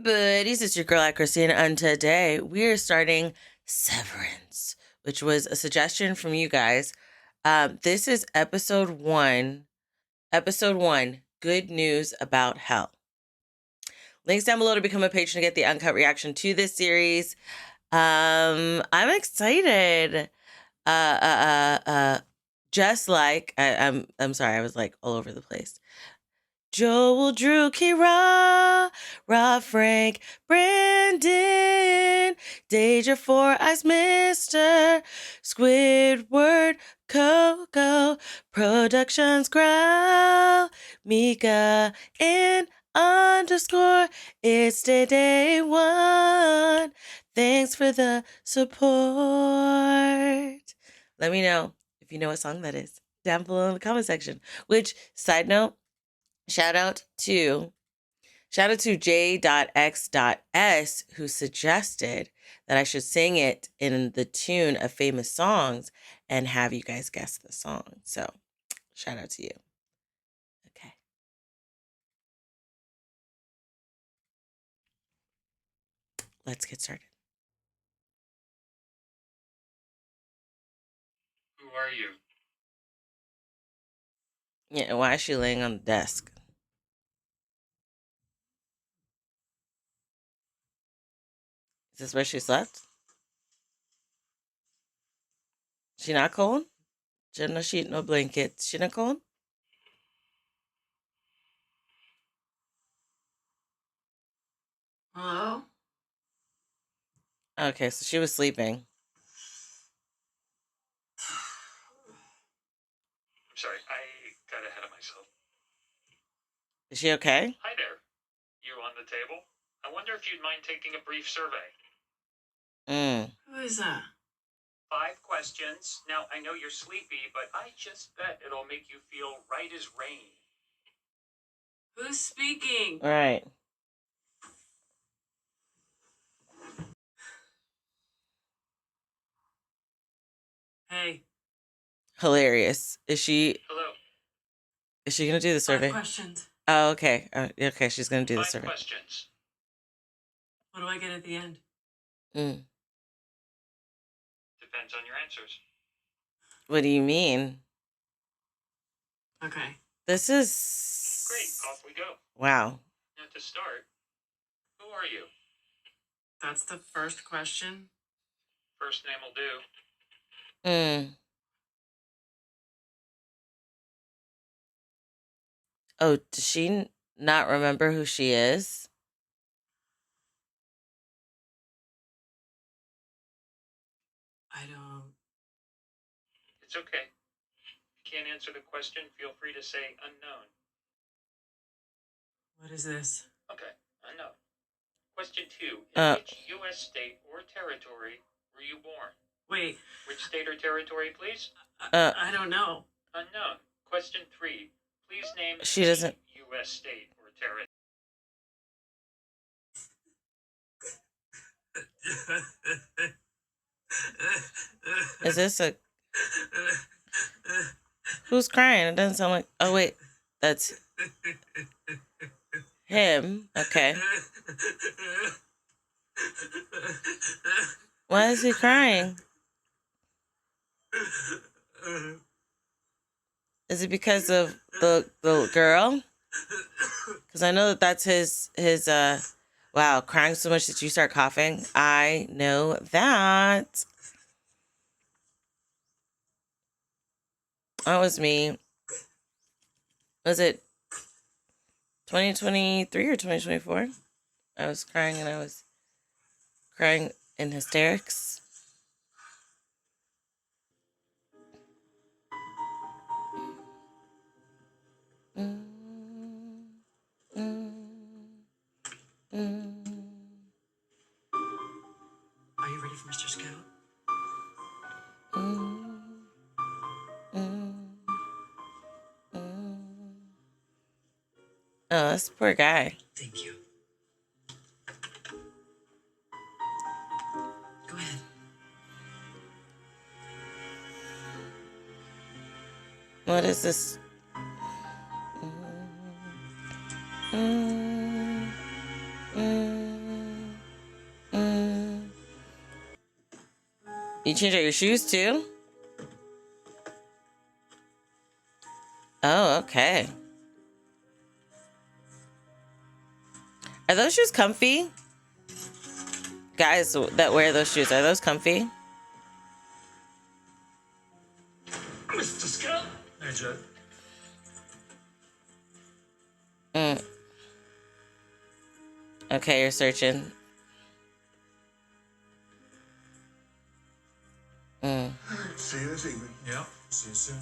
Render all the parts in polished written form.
buddies? It's your girl, Christina, and today we are starting Severance, which was a suggestion from you guys. This is episode one. Episode one, Good News About Hell. Links down below to become a patron to get the uncut reaction to this series. I'm excited. Just like I'm sorry, I was like all over the place. Joel, Drew, Kira, Rob, Frank, Brandon, Deja, Four Eyes, Mister, Squidward, Coco, Productions, Growl, Mika, and underscore. It's day one. Thanks for the support. Let me know if you know what song that is down below in the comment section. Which, side note, Shout out to J.X.S who suggested that I should sing it in the tune of famous songs and have you guys guess the song. So, shout out to you. Okay. Let's get started. Who are you? Yeah, why is she laying on the desk? Is this where she slept? She not cold? She no sheet, no blanket. She not cold? Hello? Okay, so she was sleeping. I'm sorry, I got ahead of myself. Is she okay? Hi there. You on the table? I wonder if you'd mind taking a brief survey. Who is that? 5 questions. Now, I know you're sleepy, but I just bet it'll make you feel right as rain. Who's speaking? All right. Hey. Hilarious. Is she Hello. gonna do the survey? 5 questions. Oh, okay. Okay, she's gonna do the 5 survey. questions. What do I get at the end? Mm. Depends on your answers. What do you mean? Okay. This is Great, off we go. Wow. Now to start, who are you? That's the first question. First name will do. Oh, does she not remember who she is? I don't... It's okay. If you can't answer the question, feel free to say unknown. What is this? Okay, unknown. Question 2. In which U.S. state or territory were you born? Wait. Which state or territory, please? I don't know. Unknown. Question 3. Please name She doesn't. U.S. state or territory. Is this a Who's crying? It doesn't sound like. Oh wait, that's him. Okay. Why is he crying? Is it because of the girl? Because I know that that's his wow, crying so much that you start coughing. I know that. That was me. Was it 2023 or 2024? I was crying and I was crying in hysterics. Are you ready for Mr. Scout? Oh, this poor guy. Thank you. Go ahead. What is this? You change out your shoes too? Oh, okay. Are those shoes comfy? Guys that wear those shoes, are those comfy? Mr. Scout. Hey, Judd. Okay, you're searching. See you this evening. Yeah. See you soon.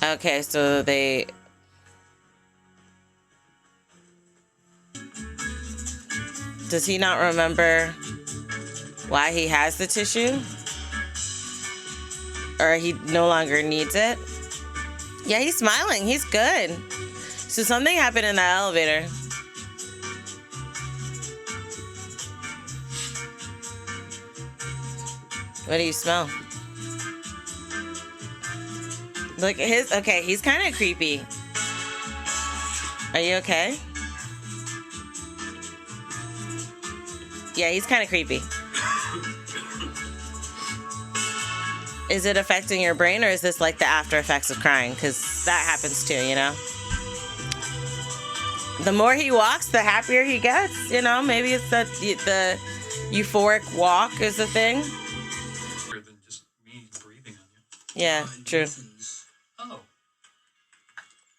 Okay, so they... Does he not remember why he has the tissue? Or he no longer needs it? Yeah, he's smiling. He's good. So something happened in that elevator. What do you smell? Look at his... Okay, he's kind of creepy. Are you okay? Yeah, he's kind of creepy. Is it affecting your brain, or is this like the after effects of crying? Because that happens too, you know? The more he walks, the happier he gets. You know, maybe it's the euphoric walk is the thing. Better than just me breathing on you. Yeah, true. Oh.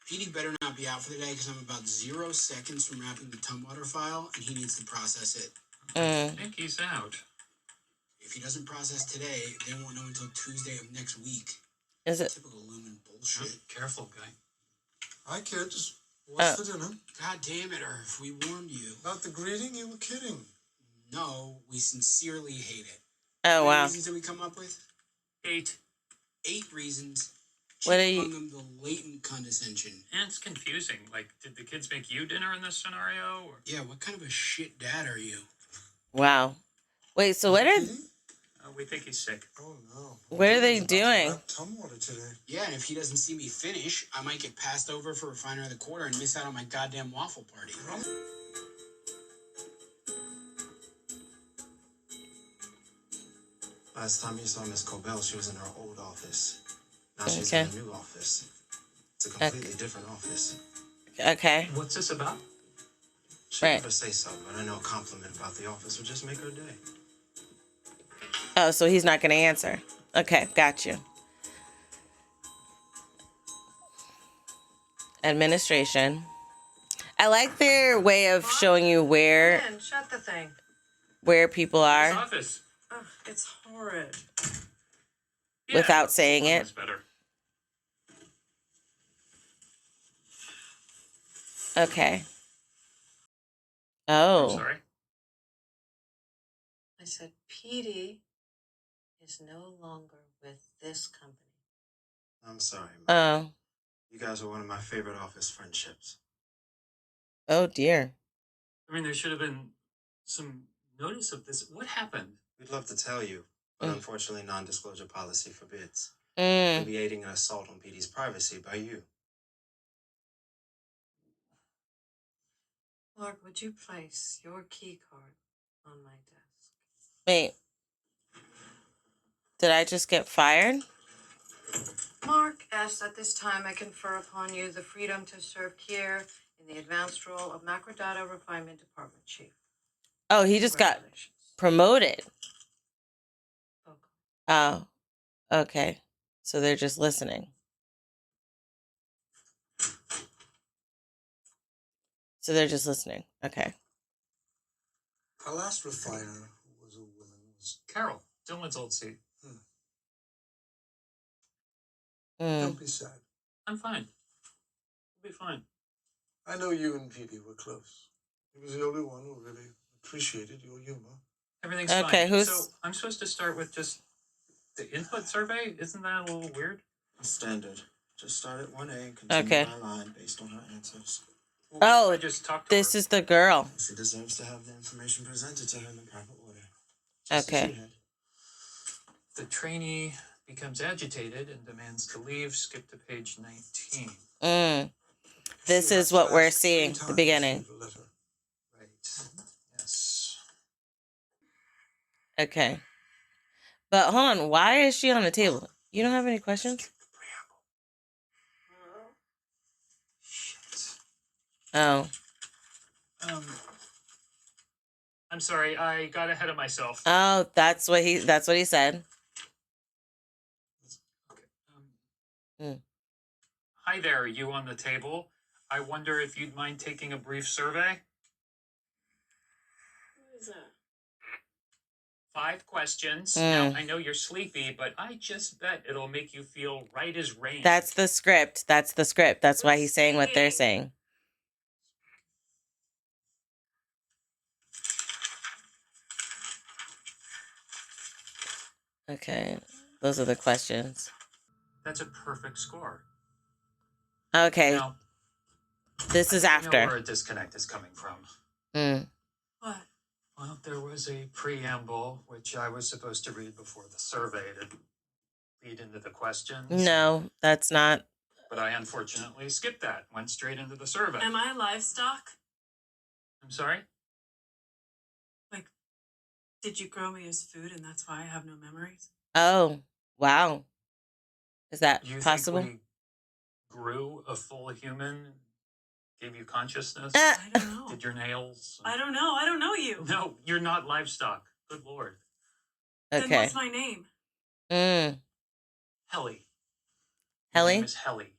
PD better not be out for the day because I'm about 0 seconds from wrapping the Tumwater file and he needs to process it. I think he's out. If he doesn't process today, they won't know until Tuesday of next week. Is it? Typical Lumen bullshit. Careful, guy. Hi, kids. What's the dinner? God damn it, Irv. We warned you. About the greeting? You were kidding. No, we sincerely hate it. Oh, How many wow. reasons did we come up with? 8. 8 reasons. What Chief are you- among them the latent condescension. And it's confusing. Like, did the kids make you dinner in this scenario? Or... Yeah, what kind of a shit dad are you? Wow. Wait, so what are... we think he's sick. Oh, no. What are they doing? Tumwater today. Yeah, and if he doesn't see me finish, I might get passed over for Refiner of the Quarter and miss out on my goddamn waffle party. Last time you saw Miss Cobell, she was in her old office. Now she's Okay. in a new office. It's a completely different office. Okay. What's this about? She Right. never say so, but I know a compliment about the office would just make her day. Oh, so he's not going to answer. Okay, got you. Administration. I like their way of showing you where Man, shut the thing. people His are office. Ugh, it's horrid. without saying it. That's better. Okay. I'm Oh. sorry. I said, Petey is no longer with this company. I'm sorry, Mom. Oh. You guys are one of my favorite office friendships. Oh, dear. I mean, there should have been some notice of this. What happened? We'd love to tell you, but unfortunately non-disclosure policy forbids. Mm. Alleviating an assault on PD's privacy by you. Mark, would you place your key card on my desk? Wait. Did I just get fired? Mark asks, at this time I confer upon you the freedom to serve here in the advanced role of Macrodata Refinement Department Chief. Oh, he just got Congratulations. promoted. Okay. Oh. Okay. So they're just listening. So they're just listening. Okay. Our last refiner, who was a woman, was... Carol, Dylan's old seat. Mm. Don't be sad. I'm fine. We'll be fine. I know you and Petey were close. He was the only one who really appreciated your humor. Everything's Okay, fine. who's- So I'm supposed to start with just the input survey? Isn't that a little weird? Standard. Just start at 1A and continue Okay. by line based on her answers. Oh, I just talked to this her. is the girl. She deserves to have the information presented to her in the proper order. Just as Okay. you had. The trainee becomes agitated and demands to leave. Skip to page 19. Mm. This She is had what to we're ask seeing, 3 the times beginning. for the letter. Right. Yes. Okay. But hold on, why is she on the table? You don't have any questions? Skip the preamble. Shit. Oh. I'm sorry, I got ahead of myself. Oh, that's what he said. Okay. Mm. Hi there, you on the table. I wonder if you'd mind taking a brief survey? What is that? 5 questions. Mm. Now, I know you're sleepy, but I just bet it'll make you feel right as rain. That's the script. That's the script. That's why he's saying what they're saying. Okay. Those are the questions. That's a perfect score. Okay. Now, This is I know where after. a disconnect is coming from. Mm. What? Well, there was a preamble, which I was supposed to read before the survey to lead into the questions. No, that's not. But I unfortunately skipped that, went straight into the survey. Am I livestock? I'm sorry? Did you grow me as food and that's why I have no memories? Oh, wow. Is that You possible? think we grew a full human, gave you consciousness? I don't know. Did your nails? I don't know. I don't know you. No, you're not livestock. Good Lord. Then Okay. what's my name? Mm. Helly. Your Helly? name is Helly.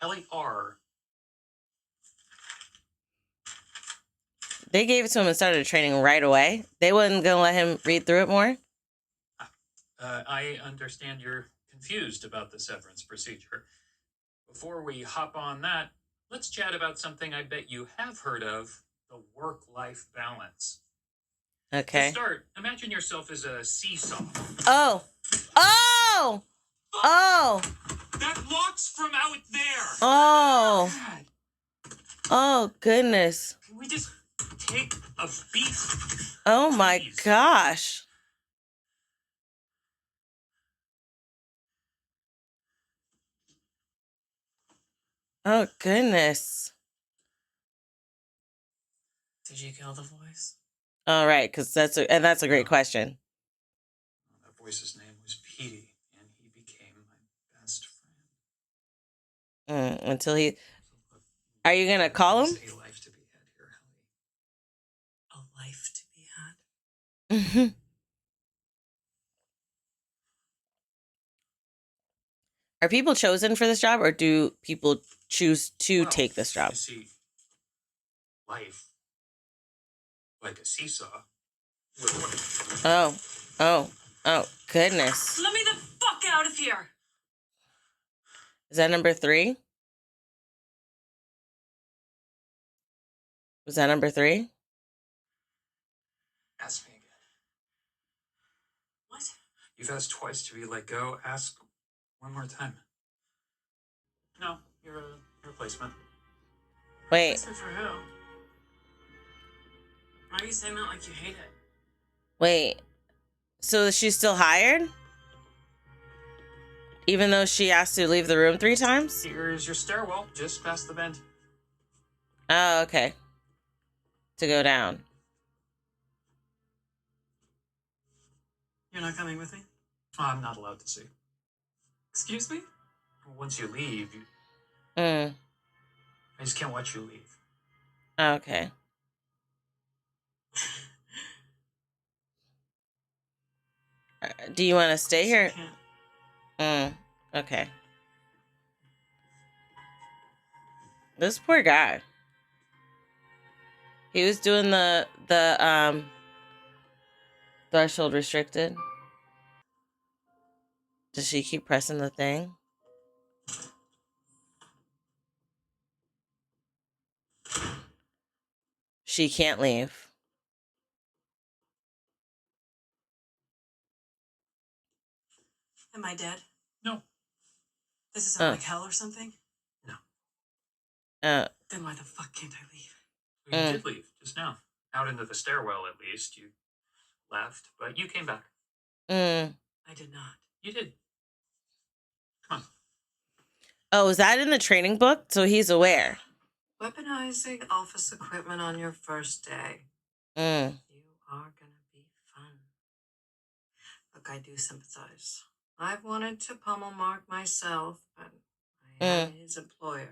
Helly R. They gave it to him and started training right away. They wasn't gonna let him read through it more. I understand you're confused about the severance procedure. Before we hop on that, let's chat about something I bet you have heard of, the work-life balance. Okay. To start, imagine yourself as a seesaw. Oh. Oh. Oh. That lock's from out there! Oh. God, Oh goodness. can we just take a beat? Oh my Please. gosh. Oh goodness. Did you kill the voice? All right, because that's a great question. That voice's name was Petey, and he became my best friend. Until he. Are you gonna call him? There's a life to be had here, Helly. A life to be had? Mm-hmm. Are people chosen for this job, or do people choose to Well, take this job? You see, life, like a seesaw, will work. Oh, goodness. Let me the fuck out of here! Is that number 3? Was that number 3? Ask me again. What? You've asked twice to be let go. Ask one more time. No, you're a replacement. Wait, Listen for who? Why are you saying that like you hate it? wait. So she's still hired? Even though she asked to leave the room 3 times? Here's your stairwell, just past the vent. Oh, okay. To go down. You're not coming with me? Oh, I'm not allowed to see. Excuse me? Once you leave, Mm. I just can't watch you leave. Okay. Do you want to stay here? Can't. Okay. This poor guy. He was doing the threshold restricted. Does she keep pressing the thing? She can't leave. Am I dead? No. This isn't like hell or something? No. Then why the fuck can't I leave? You did leave just now. Out into the stairwell, at least. You left, but you came back. I did not. You did. Come on. Oh, is that in the training book? So he's aware. Weaponizing office equipment on your first day. Mm. You are gonna be fun. Look, I do sympathize. I've wanted to pummel Mark myself, but I am his employer.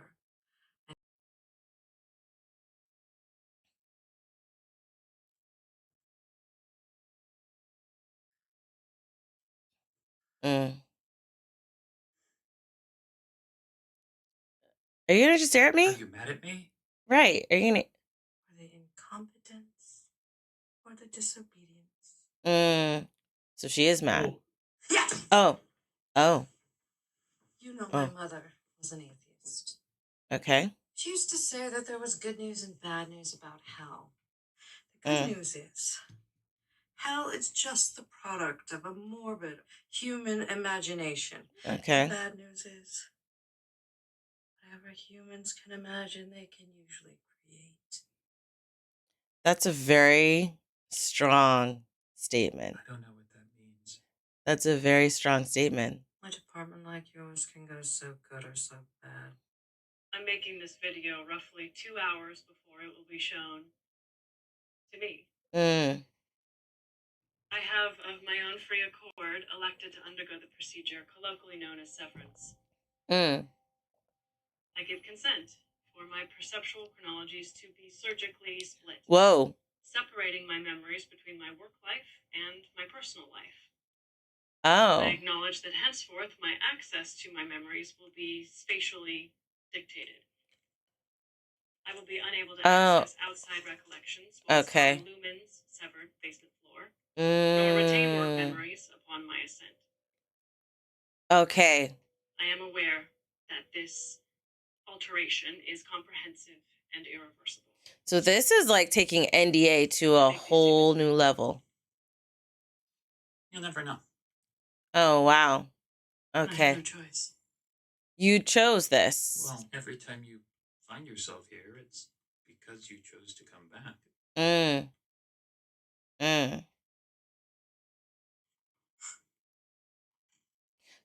Mm. Are you gonna just stare at Are me? you mad at me? Right. Are you gonna? For the incompetence or the disobedience? So she is mad. Oh, Yes! Oh. Oh. You know Oh. my mother was an atheist. Okay. She used to say that there was good news and bad news about hell. The good news is, hell is just the product of a morbid human imagination. Okay. The bad news is, whatever humans can imagine, they can usually create. That's a very strong statement. I don't know what that means. That's a very strong statement. A department like yours can go so good or so bad. I'm making this video roughly 2 hours before it will be shown to me. I have, of my own free accord, elected to undergo the procedure colloquially known as severance. I give consent for my perceptual chronologies to be surgically split. Whoa. Separating my memories between my work life and my personal life. Oh. I acknowledge that henceforth my access to my memories will be spatially dictated. I will be unable to access outside recollections while on Lumen's severed basement floor, nor retain work memories upon my ascent. Okay. I am aware that this alteration is comprehensive and irreversible. So this is like taking NDA to a whole new level. You'll never know. Oh, wow. I have Okay. no choice. You chose this. Well, every time you find yourself here, it's because you chose to come back.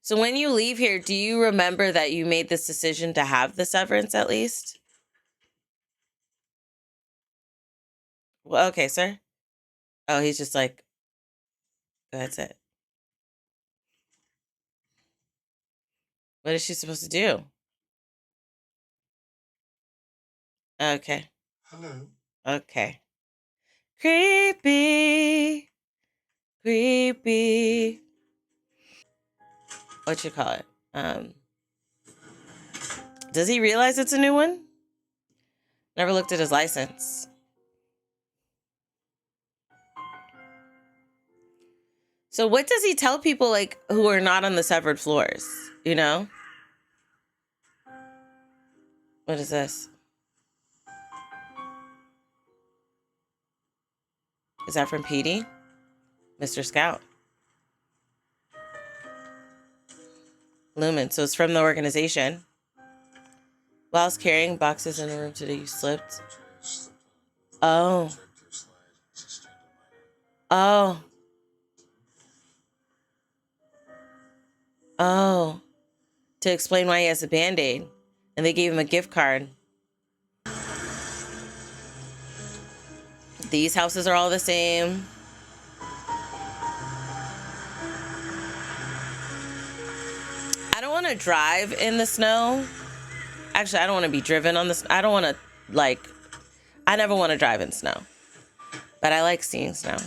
So when you leave here, do you remember that you made this decision to have the severance at least? Well, okay, sir. Oh, he's just like, that's it. What is she supposed to do? Okay. Hello. Okay. Creepy. Creepy. What you call it? Does he realize it's a new one? Never looked at his license. So what does he tell people like who are not on the severed floors? You know? What is this? Is that from PD? Mr. Scout. Lumen. So it's from the organization. Whilst carrying boxes in a room today, you slipped. Oh. Oh. Oh. To explain why he has a Band-Aid. And they gave him a gift card. These houses are all the same. I don't want to drive in the snow. Actually, I don't want to be driven on this. I don't want to, like, I never want to drive in snow. But I like seeing snow.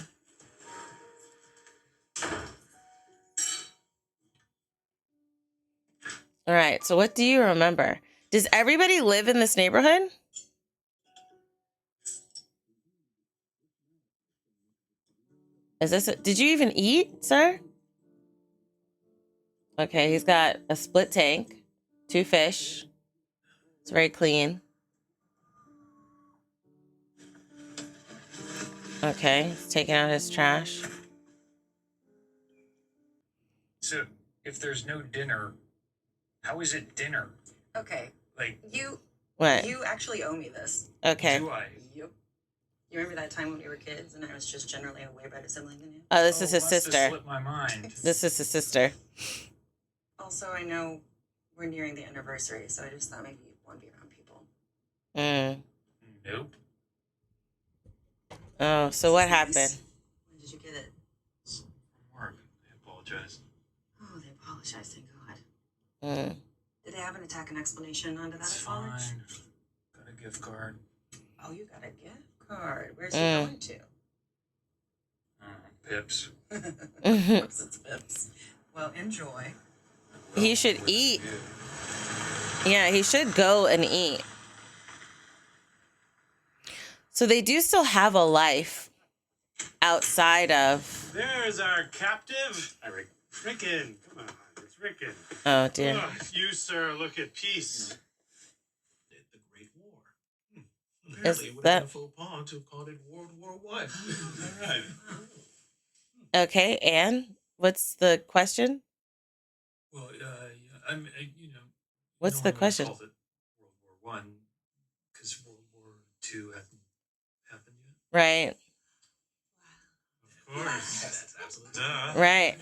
All right. So what do you remember? Does everybody live in this neighborhood? Is this did you even eat, sir? Okay, he's got a split tank, 2 fish. It's very clean. Okay, he's taking out his trash. So, if there's no dinner, how is it dinner? Okay. Like, What? You actually owe me this. Okay. do I? Yep. You remember that time when we were kids and I was just generally a way better sibling than you? Oh, this is his must have sister. slipped my mind. This is his sister. Also, I know we're nearing the anniversary, so I just thought maybe you'd want to be around people. Nope. Oh, so what happened? When did you get it? From work. I have apologized. Oh, they apologized, thank God. Mm. Did they have an attack and explanation onto that It's apology? fine. Got a gift card. Oh, you got a gift card. Where's he Mm. going to? Pips. Of course it's Pips. Well, enjoy. He should With eat. you. Yeah, he should go and eat. So they do still have a life outside of. There's our captive. Hi, Rick. Rickon. Come on, it's Rickon. Oh dear. Oh, you, sir, look at peace. Did the Great War. Is Apparently, it would have that been a faux pas to have called it World War One. All right. okay? And what's the question? Well, I'm, you know. What's no the one would question? call it World War One because World War II hasn't happened yet. Right. Of course. That's absolutely Duh. Right.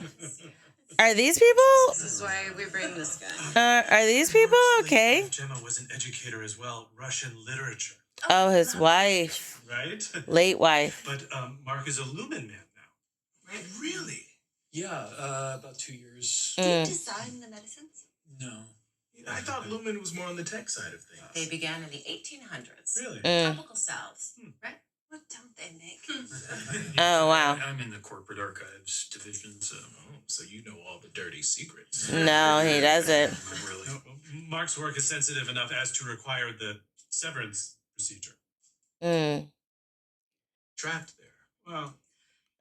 Are these people? This is why we bring this guy. Are these people okay? Gemma was an educator as well, Russian literature, Oh, his wife, right? late wife. But Mark is a Lumen man now. right. Really? Yeah, about 2 years. Mm. Design the medicines? No. I thought Lumen was more on the tech side of things. They began in the 1800s. Really? Mm. Topical salves, right? What don't they make? Oh wow. I'm in the corporate archives division, so So you know all the dirty secrets. No, he doesn't. I'm really. No, Mark's work is sensitive enough as to require the severance procedure. Mm. Trapped there. Well,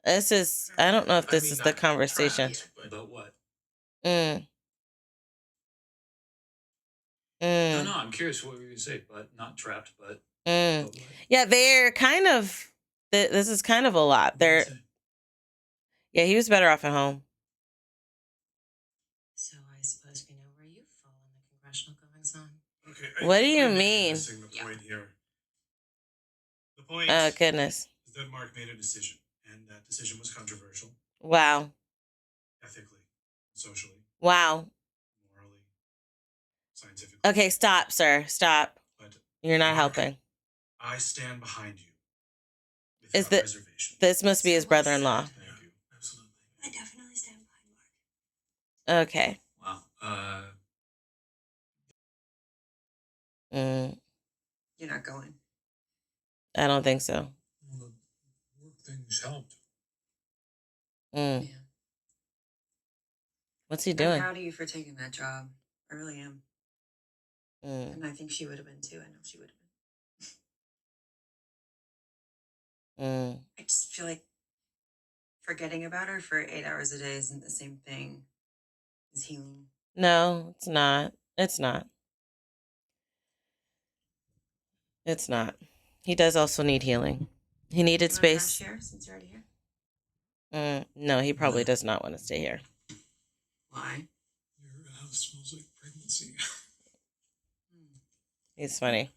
This is. I don't know if this I mean, is the not conversation. trapped, but About what? Mm. No, Mm. no, I'm curious what were you going to say, but not trapped, but. Mm. but what? Yeah, they're kind of. This is kind of a lot. What did you They're. say? Yeah, he was better off at home. So I suppose we know where you fall in the congressional goings on. okay. What do think you we may be mean? missing the point here. The point Oh goodness. is that Mark made a decision, and that decision was controversial, Wow. ethically, socially, Wow. morally, scientifically. Okay, stop, sir. Stop. But You're not Mark, helping. I stand behind you. Is Without the- reservation. This must be his brother-in-law. Thank you. absolutely. I definitely stand behind Mark. Okay. Wow. Mm, You're not going. I don't think so. Well, the work things helped. Mm. Yeah. What's he I'm doing? proud of you for taking that job. I really am. Mm, And I think she would have been too. I know she would have been. mm. I just feel like forgetting about her for 8 hours a day isn't the same thing as healing. No, it's not. It's not. It's not. He does also need healing. He needed You wanna space. share since you're already here? No, he probably does not want to stay here. Why? Your house smells like pregnancy. He's funny.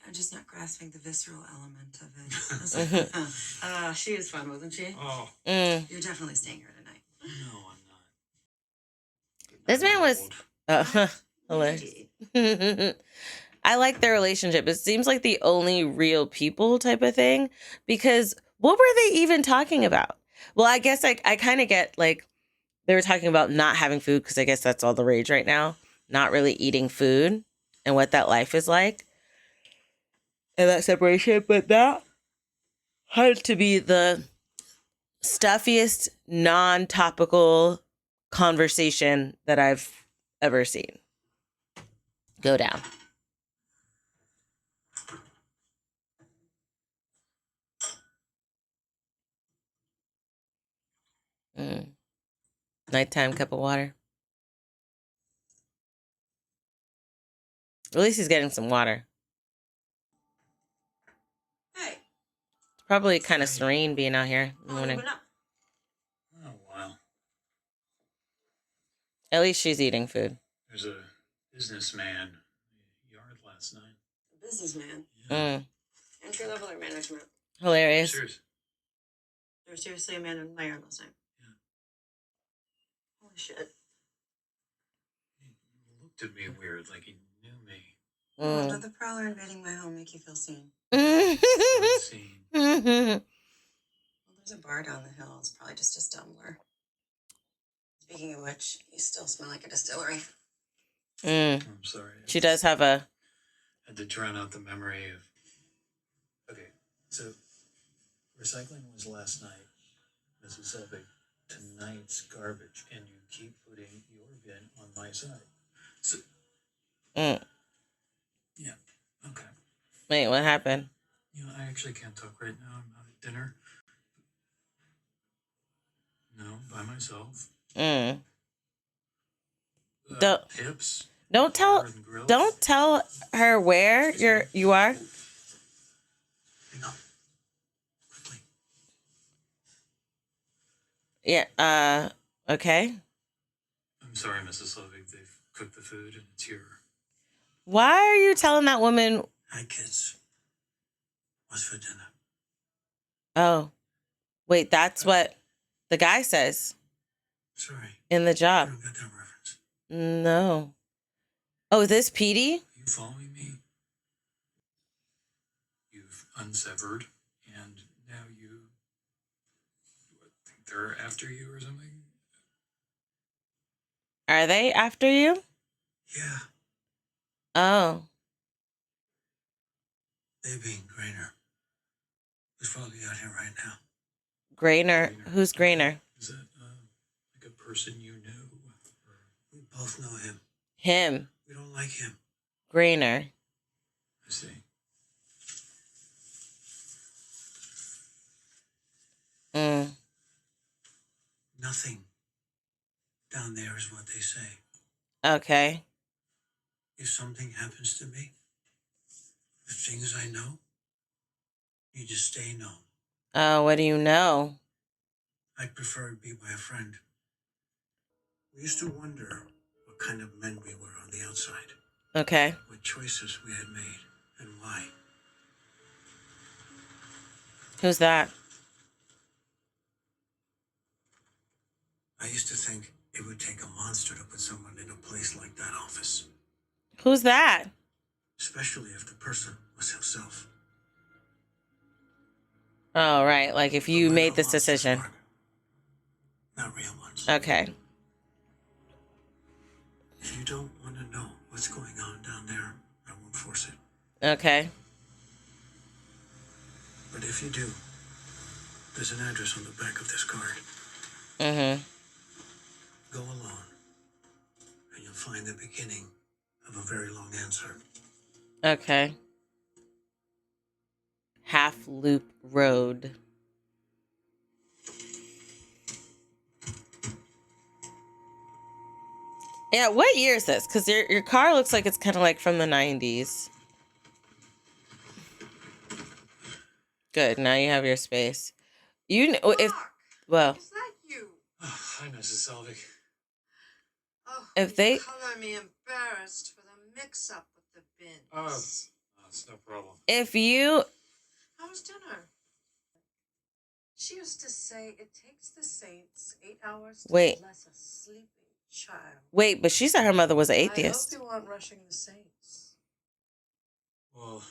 I'm just not grasping the visceral element of it. I was like, she was fun, wasn't she? Oh, Mm. You're definitely staying here tonight. No, I'm not. This man was Old. hilarious. I like their relationship. It seems like the only real people type of thing. Because what were they even talking about? Well, I guess I kind of get like they were talking about not having food because I guess that's all the rage right now. Not really eating food and what that life is like. And that separation. But that had to be the stuffiest, non-topical conversation that I've ever seen go down. Nighttime cup of water. At least he's getting some water. Hey, It's probably kind of serene being out here in the oh, morning. open up. Oh, wow. At least she's eating food. There's a businessman in the yard last night. Businessman. Mm. Entry level or management? Hilarious. Serious. There was seriously a man in my yard last night. Yeah. Holy shit. He looked at me weird, like he knew me. Well, Mm. did the prowler invading my home make you feel seen? Unseen. Well, there's a bar down the hill. It's probably just a stumbler. Speaking of which, you still smell like a distillery. I'm sorry. She does have a... Had to drown out the memory of... Okay, so recycling was last night, Mrs. Selvig. Tonight's garbage, and you keep putting your bin on my side. So... Yeah, okay. Wait, what happened? You know, I actually can't talk right now. I'm out at dinner. No, by myself. Tips. Don't tell her where you are. Hang on. Quickly. Yeah, okay. I'm sorry, Mrs. Slovig. They've cooked the food and it's here. Why are you telling that woman? Hi, kids. What's for dinner? Oh, wait, that's what the guy says Sorry, in the I job. don't get that reference. No. Oh, is this Petey? Are you following me? You've unsevered, and now you think they're after you or something? Are they after you? Yeah, Oh. they being Grainer. Who's probably out here right now. Grainer. Who's Grainer? Is that like a person you knew? We both know him. Him. We don't like him. Grainer. I see. Nothing down there is what they say. Okay. If something happens to me, the things I know need to stay known. Oh, what do you know? I'd prefer it be by a friend. We used to wonder what kind of men we were on the outside, Okay. what choices we had made, and why. Who's that? I used to think it would take a monster to put someone in a place like that office, Who's that? especially if the person was himself. Oh, right. Like if you But made we're this monsters, decision. Mark. Not real ones. Okay. If you don't want to know what's going on down there, I won't force it. Okay. But if you do, there's an address on the back of this card. Go alone, and you'll find the beginning of a very long answer. Okay. Half Loop Road. Yeah, what year is this? Because your car looks like it's kind of like from the 90s. Good. Now you have your space. You know if well, Is that you? Oh, hi, Mrs. Selvig. Oh, if they color me embarrassed for the mix-up with the bins. Oh, it's no problem. if you How was dinner? She used to say it takes the saints 8 hours to Wait. bless a sleeping child. wait, but she said her mother was an atheist. I hope you aren't rushing the saints. Well,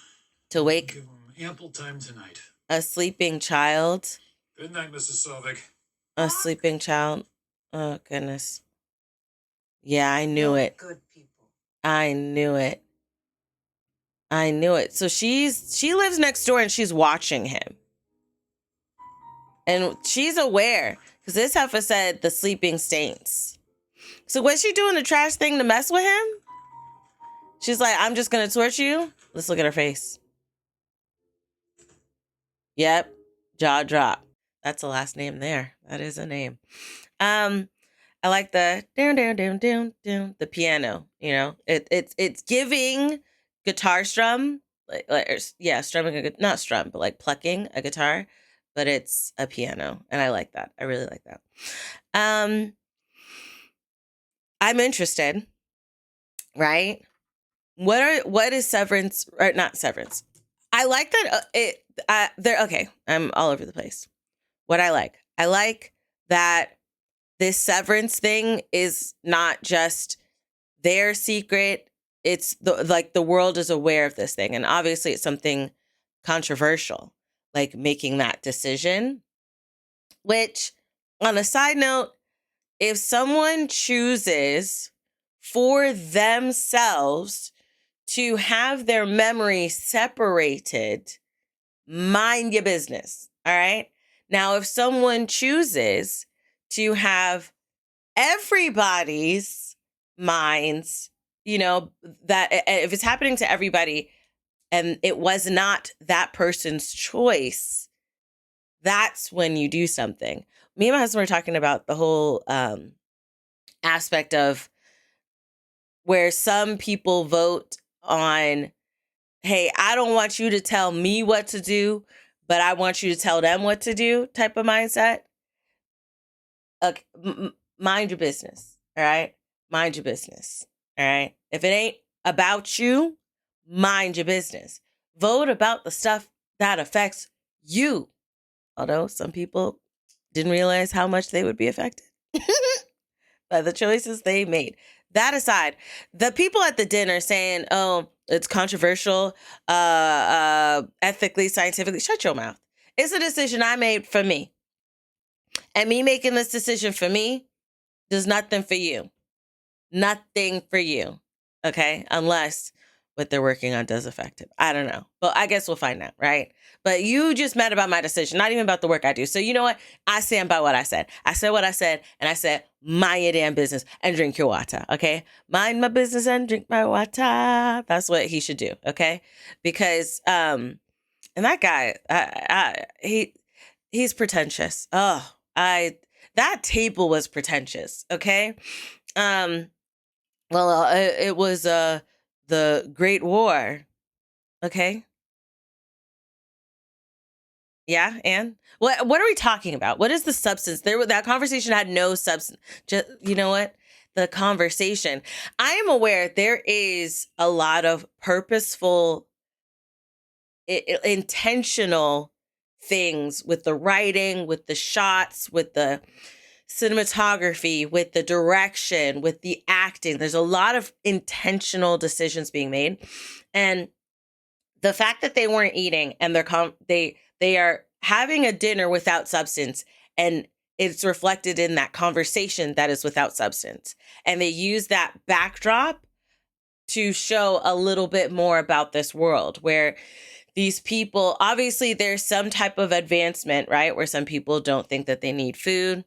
To wake give them ample time tonight. a sleeping child. Good night, Mrs. Selvig. A sleeping child. Oh goodness. Yeah, I knew You're it. Good people. I knew it. I knew it. So she lives next door and she's watching him. And she's aware because this heifer said the sleeping saints. So was she doing the trash thing to mess with him? She's like, I'm just going to torture you. Let's look at her face. Yep. Jaw drop. That's the last name there. That is a name. I like the down, down, down, down, down, the piano. You know, it's giving guitar strum, strumming not strum, but like plucking a guitar, but it's a piano, and I like that. I really like that. I'm interested. Right? What is Severance or not Severance? I like that they're okay. I'm all over the place. What I like that this Severance thing is not just their secret. It's the world is aware of this thing. And obviously it's something controversial, like making that decision, which on a side note, if someone chooses for themselves to have their memory separated, mind your business. All right. Now, if someone chooses to have everybody's minds, that if it's happening to everybody and it was not that person's choice, that's when you do something. Me and my husband were talking about the whole aspect of where some people vote on, hey, I don't want you to tell me what to do, but I want you to tell them what to do type of mindset. Mind your business. All right. Mind your business. All right. If it ain't about you, mind your business. Vote about the stuff that affects you. Although some people didn't realize how much they would be affected by the choices they made. That aside, the people at the dinner saying, oh, it's controversial, ethically, scientifically, shut your mouth. It's a decision I made for me. And me making this decision for me does nothing for you. Nothing for you. Okay? Unless what they're working on does affect it. I don't know. But I guess we'll find out, right? But you just mad about my decision, not even about the work I do. So you know what? I stand by what I said. I said what I said, and I said, mind your damn business and drink your water, okay? Mind my business and drink my water. That's what he should do, okay? Because, and that guy, he's pretentious. Oh, that table was pretentious, okay? Well, it was the Great War, okay? Yeah, and what are we talking about? What is the substance? That conversation had no substance. Just, you know what? The conversation. I am aware there is a lot of purposeful, intentional things with the writing, with the shots, with the cinematography, with the direction, with the acting. There's a lot of intentional decisions being made. And the fact that they weren't eating and they are having a dinner without substance, and it's reflected in that conversation that is without substance. And they use that backdrop to show a little bit more about this world where these people, obviously there's some type of advancement, right? Where some people don't think that they need food.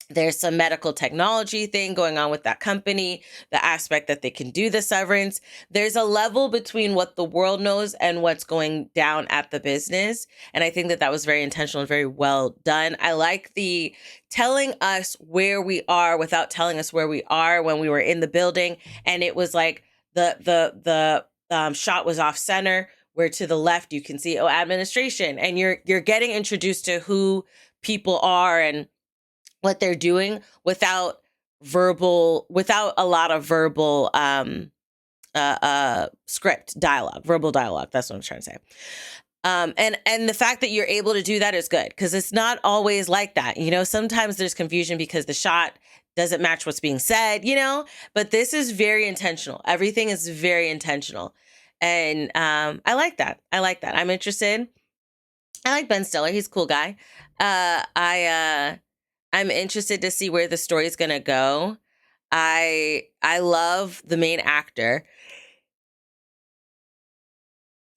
There's some medical technology thing going on with that company, the aspect that they can do the severance. There's a level between what the world knows and what's going down at the business. And I think that was very intentional and very well done. I like the telling us where we are without telling us where we are when we were in the building. And it was like the shot was off center, where to the left you can see, administration. And you're getting introduced to who people are and what they're doing without a lot of verbal script dialogue, verbal dialogue. That's what I'm trying to say. And the fact that you're able to do that is good, because it's not always like that. Sometimes there's confusion because the shot doesn't match what's being said, but this is very intentional. Everything is very intentional. And I like that. I'm interested. I like Ben Stiller. He's a cool guy. I'm interested to see where the story is going to go. I love the main actor.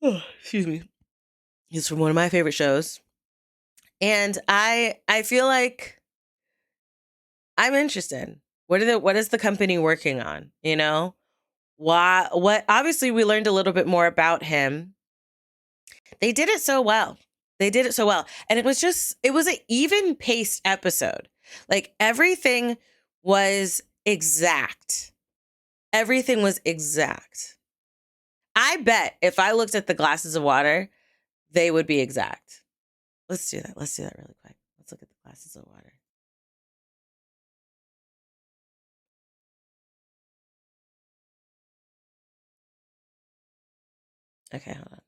Oh, excuse me. He's from one of my favorite shows. And I feel like I'm interested. What is the company working on? What obviously we learned a little bit more about him. They did it so well. And it was an even paced episode. Like everything was exact. I bet if I looked at the glasses of water, they would be exact. Let's do that really quick. Let's look at the glasses of water. Okay, hold on.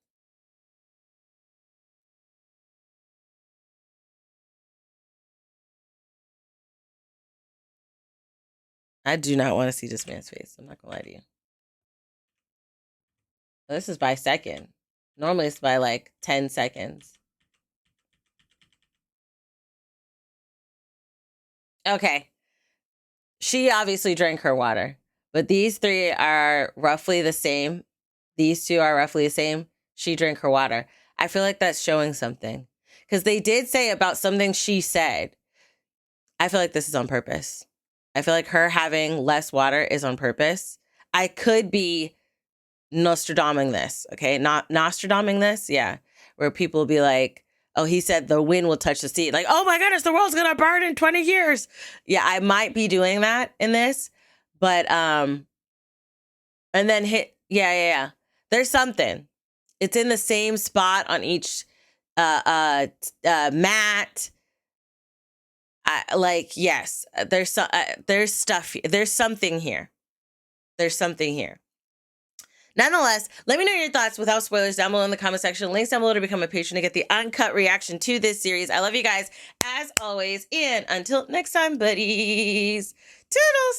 I do not want to see this man's face. I'm not gonna lie to you. This is by second. Normally it's by like 10 seconds. Okay. She obviously drank her water, but these three are roughly the same. These two are roughly the same. She drank her water. I feel like that's showing something because they did say about something she said. I feel like this is on purpose. I feel like her having less water is on purpose. I could be Nostradaming this, okay? Not Nostradaming this, yeah. Where people will be like, oh, he said the wind will touch the sea. Like, oh my goodness, the world's gonna burn in 20 years. Yeah, I might be doing that in this, but and then yeah. There's something. It's in the same spot on each mat. Yes, there's stuff. There's something here. There's something here. Nonetheless, let me know your thoughts without spoilers down below in the comment section. Links down below to become a patron to get the uncut reaction to this series. I love you guys as always. And until next time, buddies. Toodles.